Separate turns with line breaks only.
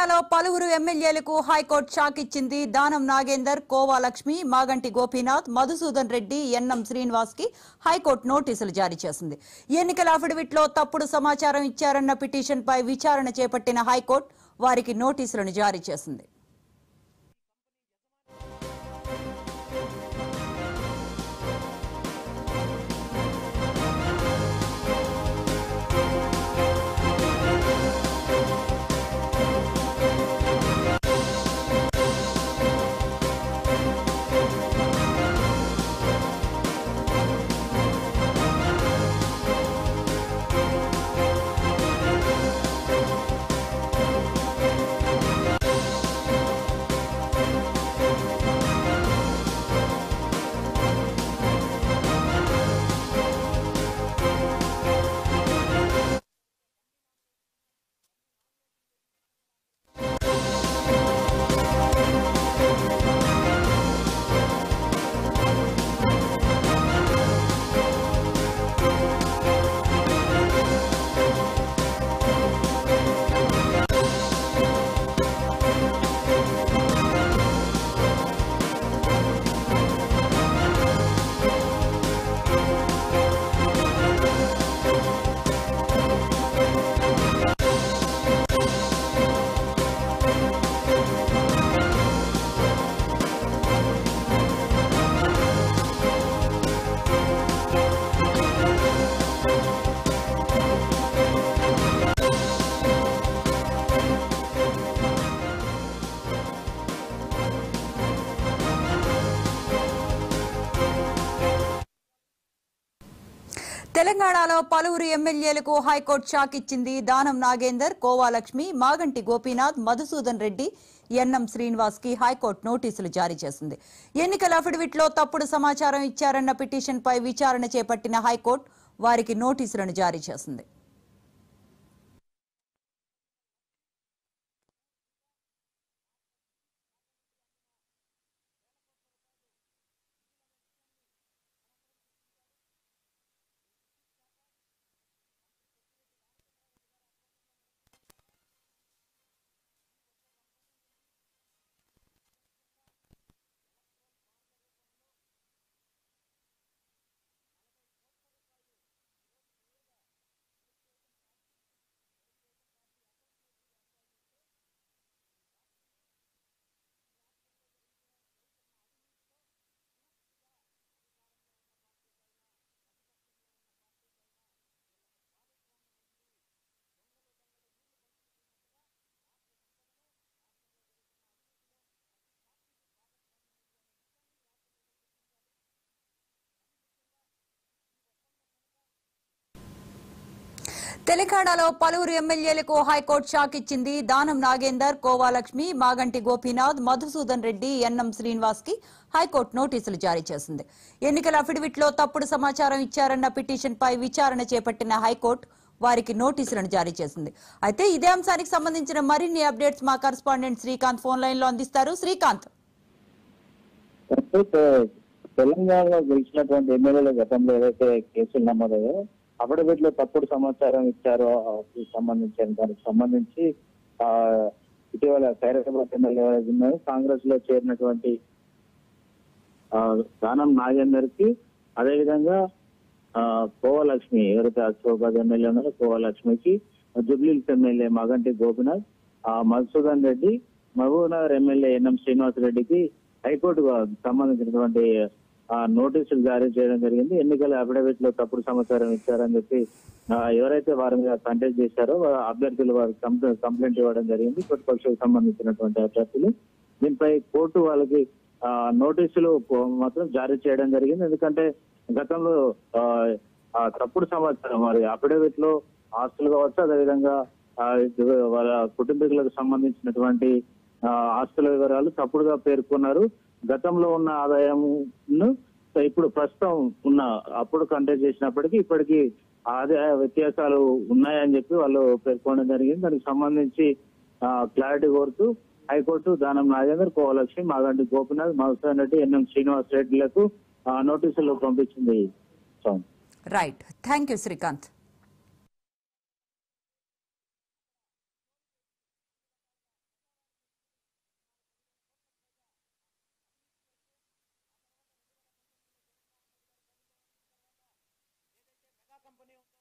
తెలంగాణలో పలువురు ఎమ్మెల్యేలకు హైకోర్టు షాక్ ఇచ్చింది. దానం నాగేందర్, కోవా లక్ష్మి, మాగంటి గోపీనాథ్, మధుసూదన్ రెడ్డి, ఎన్ఎం శ్రీనివాస్ కి హైకోర్టు నోటీసులు జారీ చేసింది. ఎన్నికల అఫిడవిట్లో తప్పుడు సమాచారం ఇచ్చారన్న పిటిషన్ పై విచారణ చేపట్టిన హైకోర్టు వారికి నోటీసులను జారీ చేసింది. తెలంగాణలో పలువురు ఎమ్మెల్యేలకు హైకోర్టు షాక్ ఇచ్చింది. దానం నాగేందర్, కోవా లక్ష్మి, మాగంటి గోపీనాథ్, మధుసూదన్ రెడ్డి, ఎన్ఎం శ్రీనివాస్ కి హైకోర్టు నోటీసులు జారీ చేసింది. ఎన్నికల అఫిడవిట్లో తప్పుడు సమాచారం ఇచ్చారన్న పిటిషన్ పై విచారణ చేపట్టిన హైకోర్టు వారికి నోటీసులను జారీ చేసింది. తెలంగాణలో పలువురు ఎమ్మెల్యేలకు హైకోర్టు షాక్ ఇచ్చింది. దానం నాగేందర్, కోవా లక్ష్మి, మాగంటి గోపీనాథ్, మధుసూదన్ రెడ్డి, ఎన్ఎం శ్రీనివాస్ కి హైకోర్టు నోటీసులు జారీ చేసింది. ఎన్నికల అఫిడవిట్లో తప్పుడు సమాచారం ఇచ్చారన్న పిటిషన్ పై విచారణ చేపట్టిన హైకోర్టు వారికి నోటీసులను జారీ చేసింది. అయితే ఇదే అంశానికి సంబంధించిన మరిన్ని అప్డేట్స్ మా కరెస్పాండెంట్ శ్రీకాంత్ ఫోన్ లైన్ లో అందిస్తారు. శ్రీకాంత్,
తెలంగాణలో గెలిచినటువంటి ఎమ్మెల్యేల గతంలో ఏదైతే కేసులు నమోదయ్యో అఫిడవిట్లో తప్పుడు సమాచారం ఇచ్చారో దానికి సంబంధించి ఇటీవల ఖైరతాబాద్ ఎమ్మెల్యే ఉన్నారు కాంగ్రెస్ లో చేరినటువంటి దానం నాగేందర్ కి, అదేవిధంగా కోవా లక్ష్మి ఎవరైతే అశోబాద్ ఎమ్మెల్యే ఉన్నారో కోవా లక్ష్మికి, Jubilee Hills MLA Maganti Gopinath, Madhusudan Reddy, Mahabubnagar MLA NM Srinivas రెడ్డికి హైకోర్టు సంబంధించినటువంటి నోటీసులు జారీ చేయడం జరిగింది. ఎన్నికల అఫిడవిట్ లో తప్పుడు సమాచారం ఇచ్చారని చెప్పి ఎవరైతే వారి మీద కంటెస్ట్ చేశారో అభ్యర్థులు వారు కంప్లైంట్ ఇవ్వడం జరిగింది. ప్రతిపక్షాలకు సంబంధించినటువంటి అభ్యర్థులు దీనిపై కోర్టు వాళ్ళకి నోటీసులు మాత్రం జారీ చేయడం జరిగింది. ఎందుకంటే గతంలో తప్పుడు సమాచారం మరి అఫిడవిట్ లో ఆస్తులు కావచ్చు, అదేవిధంగా వాళ్ళ కుటుంబీకులకు సంబంధించినటువంటి ఆస్తుల వివరాలు తప్పుడుగా పేర్కొన్నారు. గతంలో ఉన్న ఆదాయంను ఇప్పుడు ప్రస్తుతం ఉన్న అప్పుడు కంటెస్ట్ చేసినప్పటికీ ఇప్పటికీ ఆదాయ వ్యత్యాసాలు ఉన్నాయని చెప్పి వాళ్ళు పేర్కొనడం జరిగింది. దానికి సంబంధించి క్లారిటీ కోరుతూ హైకోర్టు దానం నాగేందర్, కోవా లక్ష్మి, మాగంటి గోపీనాథ్, మధుసూదన్ రెడ్డి, ఎన్ఎం శ్రీనివాస్ రెడ్డిలకు నోటీసులు పంపించింది.
Right, thank you Srikanth.
Company ఉంది.